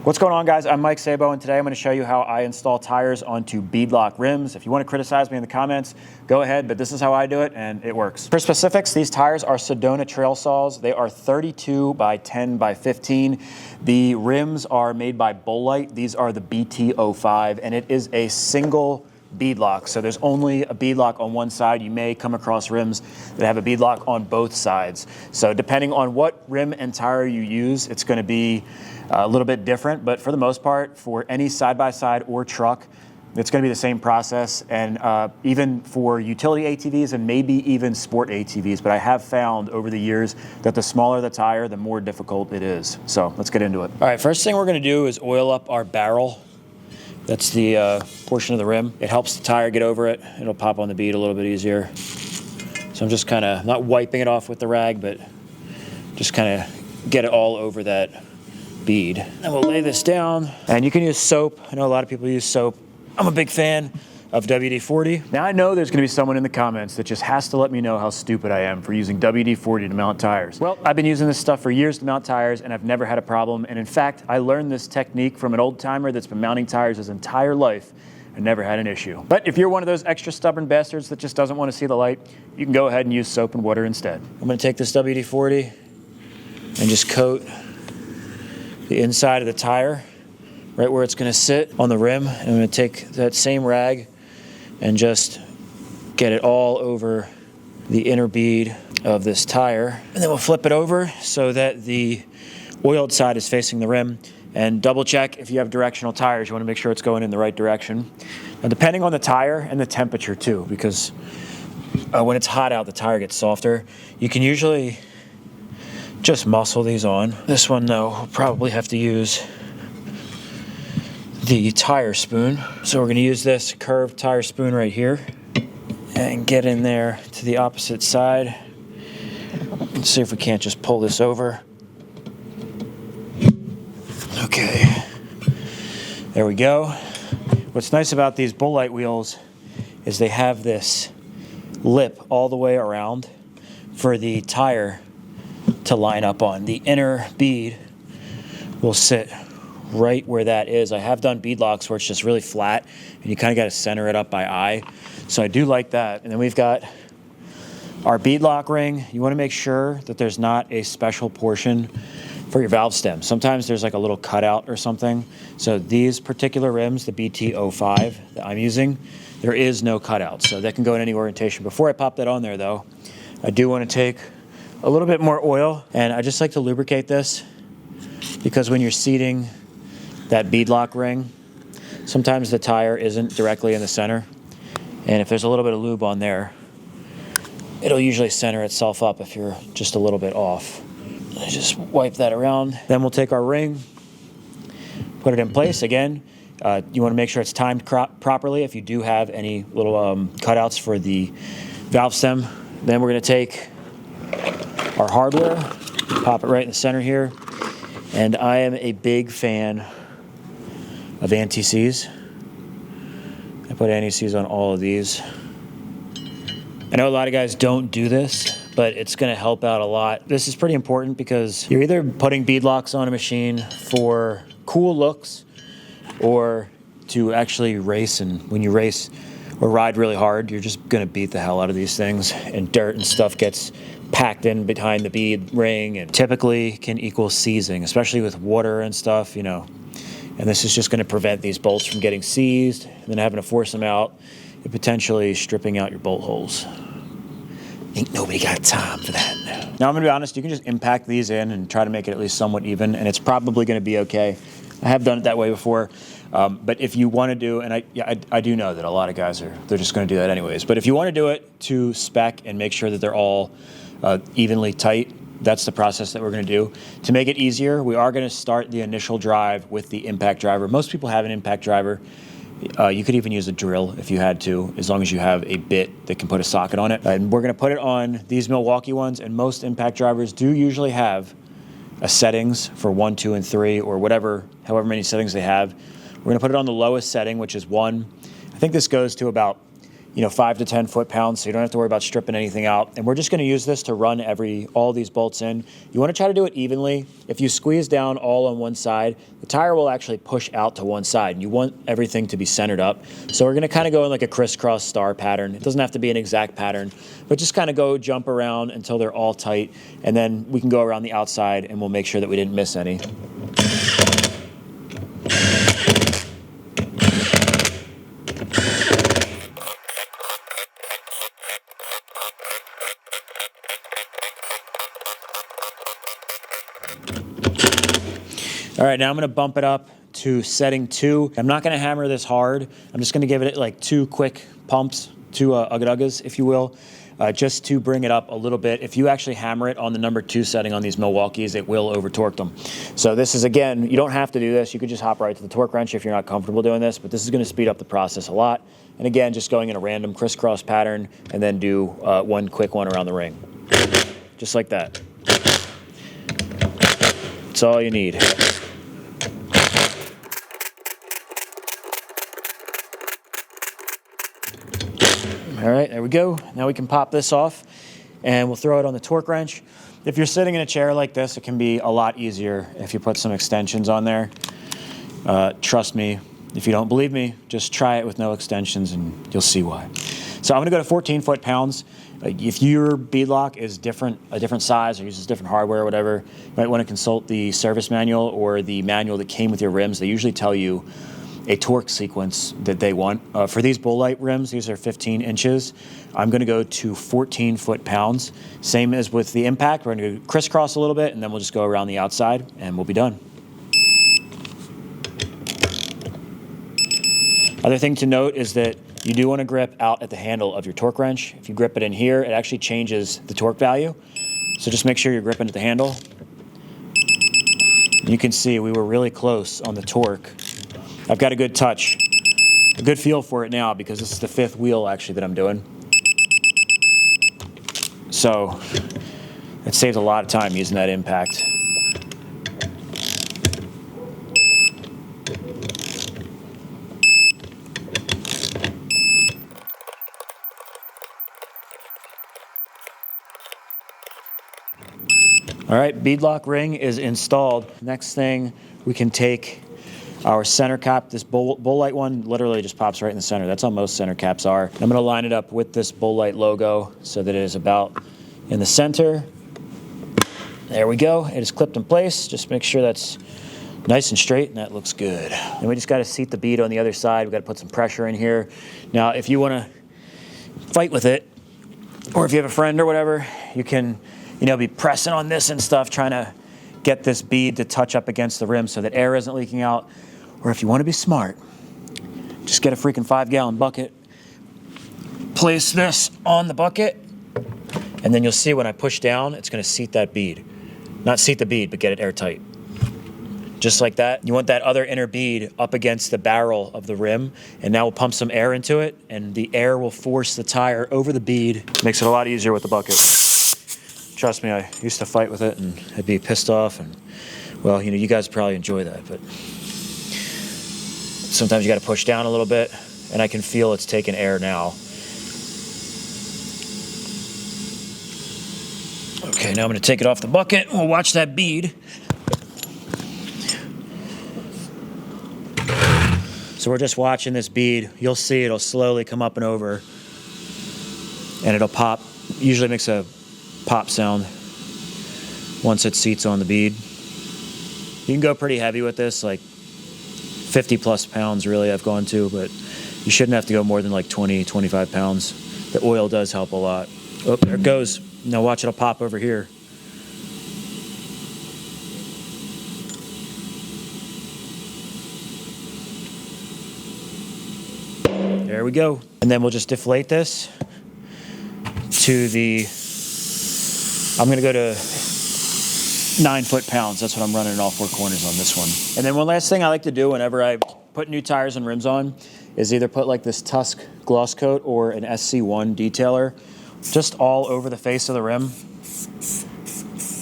What's going on, guys? I'm Mike Sabo, and today I'm going to show you how I install tires onto Beadlock rims. If you want to criticize me in the comments, go ahead, but this is how I do it, and it works. For specifics, these tires are Sedona trail saws. They are 32 by 10 by 15. The rims are made by Beadlock. These are the BT05, and it is a single beadlock. So there's only a beadlock on one side. You may come across rims that have a beadlock on both sides. So depending on what rim and tire you use, it's going to be a little bit different, but for the most part, for any side-by-side or truck, it's going to be the same process, and even for utility ATVs and maybe even sport ATVs. But I have found over the years that the smaller the tire, the more difficult it is. So let's get into it. All right, first thing we're going to do is oil up our barrel. That's the portion of the rim. It helps the tire get over it. It'll pop on the bead a little bit easier. So I'm just kind of not wiping it off with the rag, but just kind of get it all over that bead. And we'll lay this down, and you can use soap. I know a lot of people use soap. I'm a big fan of WD-40. Now I know there's going to be someone in the comments that just has to let me know how stupid I am for using WD-40 to mount tires. Well, I've been using this stuff for years to mount tires, and I've never had a problem. And in fact, I learned this technique from an old timer that's been mounting tires his entire life and never had an issue. But if you're one of those extra stubborn bastards that just doesn't want to see the light, you can go ahead and use soap and water instead. I'm going to take this WD-40 and just coat the inside of the tire, right where it's going to sit on the rim. And I'm going to take that same rag and just get it all over the inner bead of this tire. And then we'll flip it over so that the oiled side is facing the rim. And double check if you have directional tires. You want to make sure it's going in the right direction. Now, depending on the tire and the temperature too, because when it's hot out, the tire gets softer. You can usually just muscle these on. This one, though, we'll probably have to use the tire spoon. So we're going to use this curved tire spoon right here and get in there to the opposite side and see if we can't just pull this over. Okay, there we go. What's nice about these Beadlock wheels is they have this lip all the way around for the tire to line up on. The inner bead will sit right where that is. I have done beadlocks where it's just really flat and you kind of got to center it up by eye. So I do like that. And then we've got our beadlock ring. You want to make sure that there's not a special portion for your valve stem. Sometimes there's like a little cutout or something. So these particular rims, the BT05 that I'm using, there is no cutout. So that can go in any orientation. Before I pop that on there though, I do want to take a little bit more oil, and I just like to lubricate this because when you're seating that beadlock ring, sometimes the tire isn't directly in the center, and if there's a little bit of lube on there, it'll usually center itself up if you're just a little bit off. I just wipe that around. Then we'll take our ring, put it in place. Again, you want to make sure it's timed properly if you do have any little cutouts for the valve stem. Then we're going to take our hardware, pop it right in the center here, and I am a big fan of anti-seize. I put anti-seize on all of these. I know a lot of guys don't do this, but it's going to help out a lot. This is pretty important because you're either putting beadlocks on a machine for cool looks or to actually race, and when you race or ride really hard, you're just going to beat the hell out of these things, and dirt and stuff gets packed in behind the bead ring and typically can equal seizing, especially with water and stuff, you know. And this is just going to prevent these bolts from getting seized and then having to force them out and potentially stripping out your bolt holes. Ain't nobody got time for that. Now, I'm going to be honest, you can just impact these in and try to make it at least somewhat even, and it's probably going to be okay. I have done it that way before. But if you want to do, and I do know that a lot of guys they're just going to do that anyways. But if you want to do it to spec and make sure that they're all evenly tight, that's the process that we're going to do. To make it easier, we are going to start the initial drive with the impact driver. Most people have an impact driver. You could even use a drill if you had to, as long as you have a bit that can put a socket on it. And we're going to put it on these Milwaukee ones, and most impact drivers do usually have a settings for 1, 2, and 3, or however many settings they have. We're going to put it on the lowest setting, which is 1. I think this goes to about 5 to 10 foot-pounds, so you don't have to worry about stripping anything out. And we're just going to use this to run all these bolts in. You want to try to do it evenly. If you squeeze down all on one side, the tire will actually push out to one side, and you want everything to be centered up. So we're going to kind of go in like a crisscross star pattern. It doesn't have to be an exact pattern, but just kind of jump around until they're all tight, and then we can go around the outside, and we'll make sure that we didn't miss any. All right, now I'm gonna bump it up to setting 2. I'm not gonna hammer this hard. I'm just gonna give it like 2 quick pumps, 2 ugga-duggas, if you will, just to bring it up a little bit. If you actually hammer it on the number 2 setting on these Milwaukees, it will over torque them. So this is, again, you don't have to do this. You could just hop right to the torque wrench if you're not comfortable doing this, but this is gonna speed up the process a lot. And again, just going in a random crisscross pattern and then do 1 quick one around the ring. Just like that. That's all you need. All right, there we go. Now we can pop this off and we'll throw it on the torque wrench. If you're sitting in a chair like this, it can be a lot easier if you put some extensions on there. Trust me, if you don't believe me, just try it with no extensions and you'll see why. So I'm gonna go to 14 foot-pounds. If your beadlock is a different size or uses different hardware or whatever, you might wanna consult the service manual or the manual that came with your rims. They usually tell you a torque sequence that they want. For these Bullite rims, these are 15 inches. I'm gonna go to 14 foot-pounds. Same as with the impact, we're gonna crisscross a little bit and then we'll just go around the outside and we'll be done. Other thing to note is that you do wanna grip out at the handle of your torque wrench. If you grip it in here, it actually changes the torque value. So just make sure you're gripping at the handle. You can see we were really close on the torque. I've got a good touch, a good feel for it now because this is the 5th wheel actually that I'm doing. So it saves a lot of time using that impact. All right, beadlock ring is installed. Next thing, we can take our center cap. This Bullite one literally just pops right in the center. That's how most center caps are. I'm gonna line it up with this Bullite logo so that it is about in the center. There we go. It is clipped in place. Just make sure that's nice and straight, and that looks good. And we just gotta seat the bead on the other side. We gotta put some pressure in here. Now, if you wanna fight with it, or if you have a friend or whatever, you can, be pressing on this and stuff, trying to get this bead to touch up against the rim so that air isn't leaking out. Or if you want to be smart, just get a freaking 5-gallon bucket, place this on the bucket, and then you'll see when I push down, it's going to seat that bead. Not seat the bead, but get it airtight. Just like that. You want that other inner bead up against the barrel of the rim, and now we'll pump some air into it, and the air will force the tire over the bead. Makes it a lot easier with the bucket. Trust me, I used to fight with it, and I'd be pissed off, and, well, you guys probably enjoy that, but sometimes you got to push down a little bit, and I can feel it's taking air now. Okay, now I'm going to take it off the bucket. We'll watch that bead. So we're just watching this bead. You'll see it'll slowly come up and over, and it'll pop. Usually makes a pop sound once it seats on the bead. You can go pretty heavy with this, like 50 plus pounds really I've gone to, but you shouldn't have to go more than like 20, 25 pounds. The oil does help a lot. Oh, there it goes. Now watch, it'll pop over here. There we go. And then we'll just deflate this to the, I'm gonna go to 9 foot-pounds. That's what I'm running in all 4 corners on this one. And then one last thing I like to do whenever I put new tires and rims on is either put like this Tusk gloss coat or an SC1 detailer just all over the face of the rim,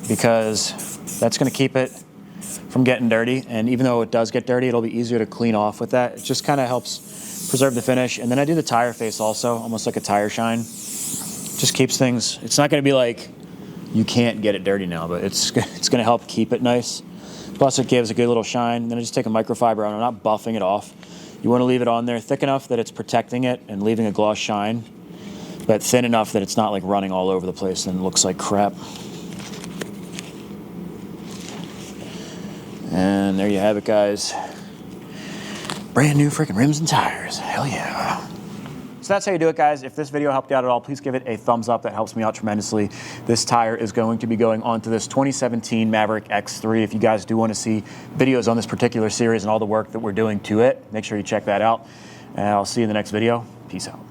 because that's gonna keep it from getting dirty. And even though it does get dirty, it'll be easier to clean off with that. It just kind of helps preserve the finish. And then I do the tire face also, almost like a tire shine. Just keeps things, it's not gonna be like, you can't get it dirty now, but it's gonna help keep it nice. Plus it gives a good little shine. Then I just take a microfiber on, I'm not buffing it off. You wanna leave it on there thick enough that it's protecting it and leaving a gloss shine, but thin enough that it's not like running all over the place and looks like crap. And there you have it, guys. Brand new freaking rims and tires. Hell yeah. So that's how you do it, guys. If this video helped you out at all, please give it a thumbs up. That helps me out tremendously. This tire is going to be going onto this 2017 Maverick X3. If you guys do want to see videos on this particular series and all the work that we're doing to it, make sure you check that out. And I'll see you in the next video. Peace out.